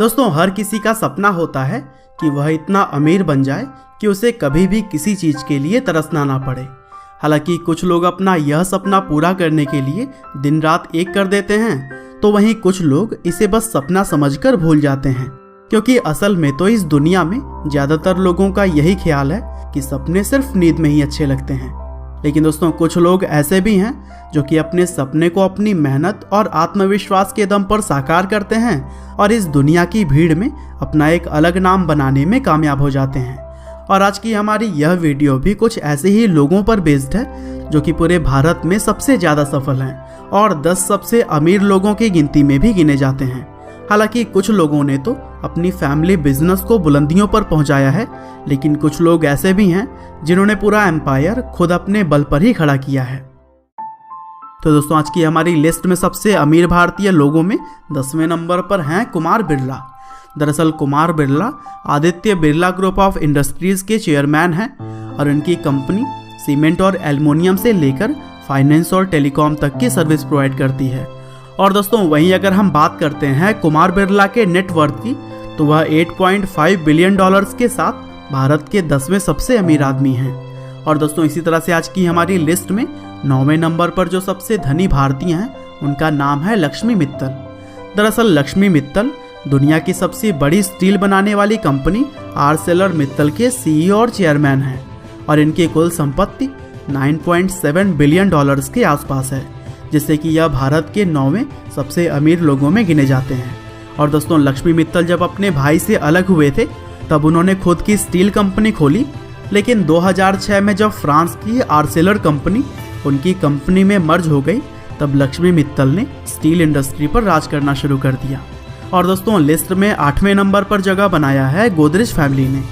दोस्तों, हर किसी का सपना होता है कि वह इतना अमीर बन जाए कि उसे कभी भी किसी चीज़ के लिए तरसना ना पड़े। हालांकि कुछ लोग अपना यह सपना पूरा करने के लिए दिन रात एक कर देते हैं, तो वहीं कुछ लोग इसे बस सपना समझकर भूल जाते हैं, क्योंकि असल में तो इस दुनिया में ज़्यादातर लोगों का यही ख्याल है कि सपने सिर्फ नींद में ही अच्छे लगते हैं। लेकिन दोस्तों, कुछ लोग ऐसे भी हैं जो कि अपने सपने को अपनी मेहनत और आत्मविश्वास के दम पर साकार करते हैं और इस दुनिया की भीड़ में अपना एक अलग नाम बनाने में कामयाब हो जाते हैं। और आज की हमारी यह वीडियो भी कुछ ऐसे ही लोगों पर बेस्ड है जो कि पूरे भारत में सबसे ज़्यादा सफल हैं और 10 सबसे अमीर लोगों की गिनती में भी गिने जाते हैं। हालांकि कुछ लोगों ने तो अपनी फैमिली बिजनेस को बुलंदियों पर पहुंचाया है, लेकिन कुछ लोग ऐसे भी हैं जिन्होंने पूरा एम्पायर खुद अपने बल पर ही खड़ा किया है। तो दोस्तों, आज की हमारी लिस्ट में सबसे अमीर भारतीय लोगों में 10वें नंबर पर हैं कुमार बिरला। दरअसल Kumar Birla Aditya Birla group of industries के चेयरमैन हैं और इनकी कंपनी सीमेंट और एल्युमिनियम से लेकर फाइनेंस और टेलीकॉम तक की सर्विस प्रोवाइड करती है। और दोस्तों, वहीं अगर हम बात करते हैं कुमार बिरला के नेटवर्थ की, तो वह $8.5 बिलियन के साथ भारत के 10वें सबसे अमीर आदमी हैं। और दोस्तों, इसी तरह से आज की हमारी लिस्ट में 9वें नंबर पर जो सबसे धनी भारतीय हैं उनका नाम है लक्ष्मी मित्तल। दरअसल लक्ष्मी मित्तल दुनिया की सबसे बड़ी स्टील बनाने वाली कंपनी आर्सेलर मित्तल के CEO और चेयरमैन हैं और इनकी कुल संपत्ति $9.7 बिलियन के आसपास है, जिससे कि यह भारत के 9वें सबसे अमीर लोगों में गिने जाते हैं। और दोस्तों, लक्ष्मी मित्तल जब अपने भाई से अलग हुए थे तब उन्होंने खुद की स्टील कंपनी खोली, लेकिन 2006 में जब फ्रांस की आर्सेलर कंपनी उनकी कंपनी में मर्ज हो गई, तब लक्ष्मी मित्तल ने स्टील इंडस्ट्री पर राज करना शुरू कर दिया। और दोस्तों, लिस्ट में 8वें नंबर पर जगह बनाया है गोदरेज फैमिली ने।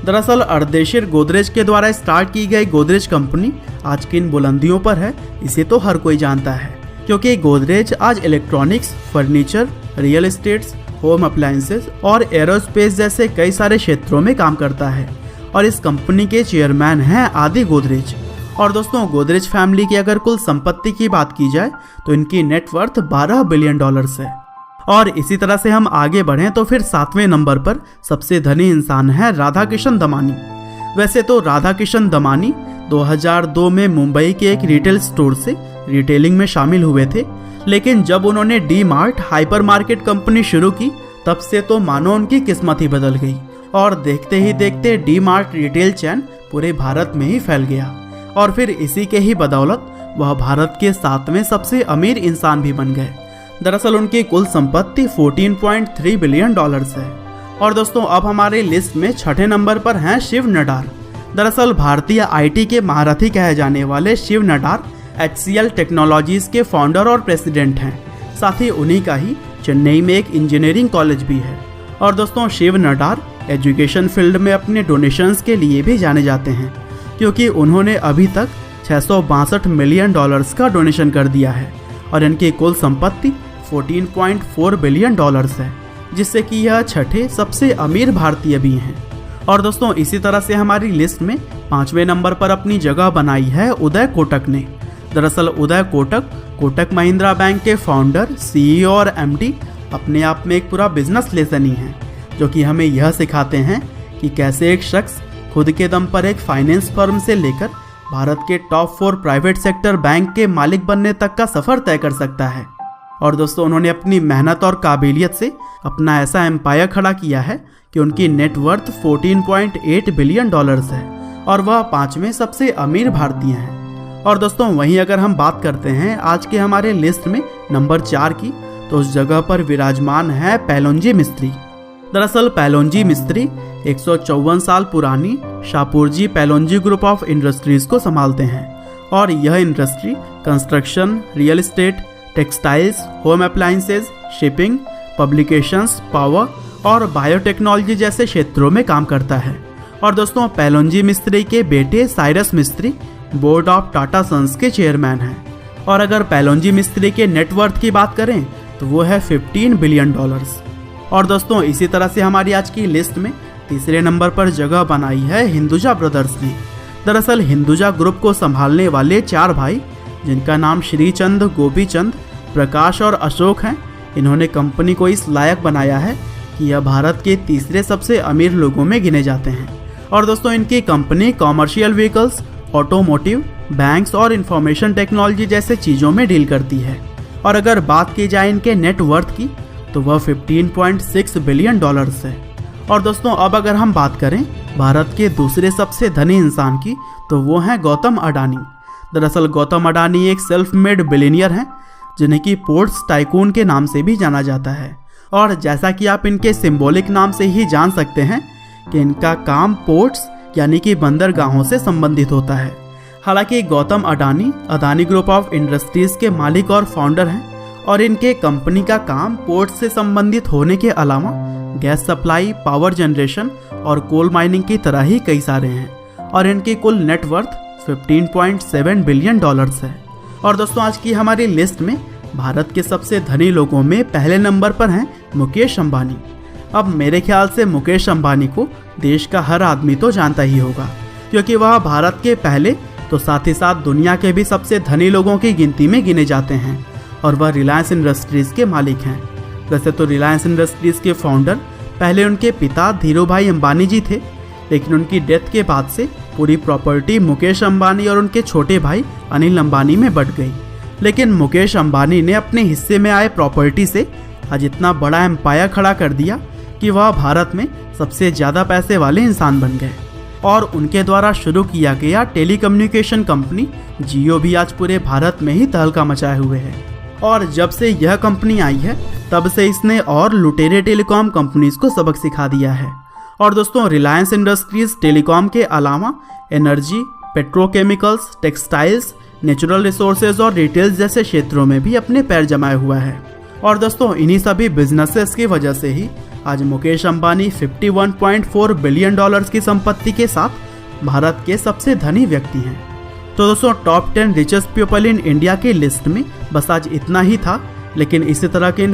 दरअसल अर्देशीर गोदरेज के द्वारा स्टार्ट की गई गोदरेज कंपनी आज किन बुलंदियों पर है इसे तो हर कोई जानता है, क्योंकि गोदरेज आज electronics, furniture, real estates, home appliances और एरोस्पेस जैसे कई सारे क्षेत्रों में काम करता है और इस कंपनी के चेयरमैन हैं आदि गोदरेज। और दोस्तों, गोदरेज फैमिली की अगर कुल संपत्ति की बात की जाए तो इनकी नेटवर्थ $12 बिलियन है। और इसी तरह से हम आगे बढ़ें तो फिर 7वें नंबर पर सबसे धनी इंसान है राधाकिशन दमानी। वैसे तो राधाकिशन दमानी 2002 में मुंबई के एक रिटेल स्टोर से रिटेलिंग में शामिल हुए थे, लेकिन जब उन्होंने D mart hyper market company शुरू की तब से तो मानो उनकी किस्मत ही बदल गई और देखते ही देखते डी मार्ट रिटेल चैन पूरे भारत में ही फैल गया और फिर इसी के ही बदौलत वह भारत के 7वें सबसे अमीर इंसान भी बन गए। दरअसल उनकी कुल संपत्ति $14.3 बिलियन है। और दोस्तों, अब हमारे लिस्ट में 6ठे नंबर पर हैं शिव नडार। दरअसल भारतीय IT के महारथी कहे जाने वाले शिव नडार HCL टेक्नोलॉजीज के फाउंडर और प्रेसिडेंट हैं। साथ ही उन्हीं का ही चेन्नई में एक इंजीनियरिंग कॉलेज भी है। और दोस्तों, शिव नडार एजुकेशन फील्ड में अपने डोनेशंस के लिए भी जाने जाते हैं, क्योंकि उन्होंने अभी तक $662 मिलियन का डोनेशन कर दिया है और इनकी कुल संपत्ति $14.4 बिलियन है, जिससे कि यह 6ठे सबसे अमीर भारतीय भी हैं। और दोस्तों, इसी तरह से हमारी लिस्ट में 5वें नंबर पर अपनी जगह बनाई है उदय कोटक ने। दरअसल उदय कोटक कोटक महिंद्रा बैंक के फाउंडर, CEO और MD अपने आप में एक पूरा बिजनेस लेसन ही है, जो कि हमें यह सिखाते हैं कि कैसे एक शख्स खुद के दम पर एक फाइनेंस फर्म से लेकर भारत के टॉप 4 प्राइवेट सेक्टर बैंक के मालिक बनने तक का सफर तय कर सकता है। और दोस्तों, उन्होंने अपनी मेहनत और काबिलियत से अपना ऐसा एम्पायर खड़ा किया है कि उनकी नेटवर्थ $14.8 बिलियन है और वह 5वें सबसे अमीर भारतीय हैं। और दोस्तों, वहीं अगर हम बात करते हैं आज के हमारे लिस्ट में नंबर 4 की, तो उस जगह पर विराजमान है पैलोंजी मिस्त्री। दरअसल पैलोंजी मिस्त्री 154 साल पुरानी Shapoorji Pallonji group of industries को संभालते हैं और यह industry construction, real estate, textiles, home appliances, shipping, publications, power और बायोटेक्नोलॉजी जैसे क्षेत्रों में काम करता है। और दोस्तों, पैलोंजी मिस्त्री के बेटे साइरस मिस्त्री बोर्ड ऑफ टाटा सन्स के चेयरमैन हैं और अगर पैलोंजी मिस्त्री के नेटवर्थ की बात करें तो वो है $15 बिलियन। और दोस्तों, इसी तरह से हमारी आज की लिस्ट में तीसरे नंबर पर जगह बनाई है हिंदुजा ब्रदर्स ने। दरअसल हिंदुजा ग्रुप को संभालने वाले 4 भाई, जिनका नाम श्रीचंद, गोपीचंद, प्रकाश और अशोक हैं, इन्होंने कंपनी को इस लायक बनाया है कि यह भारत के तीसरे सबसे अमीर लोगों में गिने जाते हैं। और दोस्तों इनकी company commercial vehicles, automotive, banks और इंफॉर्मेशन टेक्नोलॉजी जैसे चीज़ों में डील करती है। और अगर बात की जाए इनके नेट वर्थ की तो वह 15.6 बिलियन डॉलर्स है। और दोस्तों अब अगर हम बात करें भारत के दूसरे सबसे धनी इंसान की तो वो हैं गौतम अडानी। दरअसल गौतम अडानी एक सेल्फ मेड बिलियनियर हैं जिन्हें कि पोर्ट्स टाइकून के नाम से भी जाना जाता है। और जैसा कि आप इनके सिंबॉलिक नाम से ही जान सकते हैं कि इनका काम पोर्ट्स यानी कि बंदरगाहों से संबंधित होता है। हालांकि Gautam Adani Adani group of industries के मालिक और फाउंडर हैं और इनके कंपनी का काम पोर्ट से संबंधित होने के अलावा गैस सप्लाई, पावर जनरेशन और कोल माइनिंग की तरह ही कई सारे हैं। और इनकी कुल नेटवर्थ 15.7 बिलियन डॉलर्स है। और दोस्तों आज की हमारी लिस्ट में भारत के सबसे धनी लोगों में पहले नंबर पर हैं मुकेश अंबानी। अब मेरे ख्याल से मुकेश अंबानी को देश का हर आदमी तो जानता ही होगा, क्योंकि वह भारत के पहले तो साथ ही साथ दुनिया के भी सबसे धनी लोगों की गिनती में गिने जाते हैं। और वह रिलायंस इंडस्ट्रीज़ के मालिक हैं। वैसे तो रिलायंस इंडस्ट्रीज़ के फाउंडर पहले उनके पिता धीरूभाई अंबानी जी थे, लेकिन उनकी डेथ के बाद से पूरी प्रॉपर्टी मुकेश अंबानी और उनके छोटे भाई अनिल अंबानी में बंट गई। लेकिन मुकेश अंबानी ने अपने हिस्से में आए प्रॉपर्टी से आज इतना बड़ा एम्पायर खड़ा कर दिया कि वह भारत में सबसे ज़्यादा पैसे वाले इंसान बन गए। और उनके द्वारा शुरू किया गया टेलीकम्युनिकेशन कंपनी जियो भी आज पूरे भारत में ही तहलका मचाए हुए है। और जब से यह कंपनी आई है तब से इसने और लुटेरे टेलीकॉम कंपनीज को सबक सिखा दिया है। और दोस्तों रिलायंस इंडस्ट्रीज टेलीकॉम के अलावा energy, petrochemicals, textiles, natural resources और रिटेल जैसे क्षेत्रों में भी अपने पैर जमाए हुआ है। और दोस्तों इन्हीं सभी बिजनेसेस की वजह से ही आज मुकेश अंबानी 51.4 बिलियन डॉलर्स की संपत्ति के साथ भारत के सबसे धनी व्यक्ति हैं। तो दोस्तों top 10 richest people in India की लिस्ट में बस आज इतना ही था। लेकिन इसी तरह के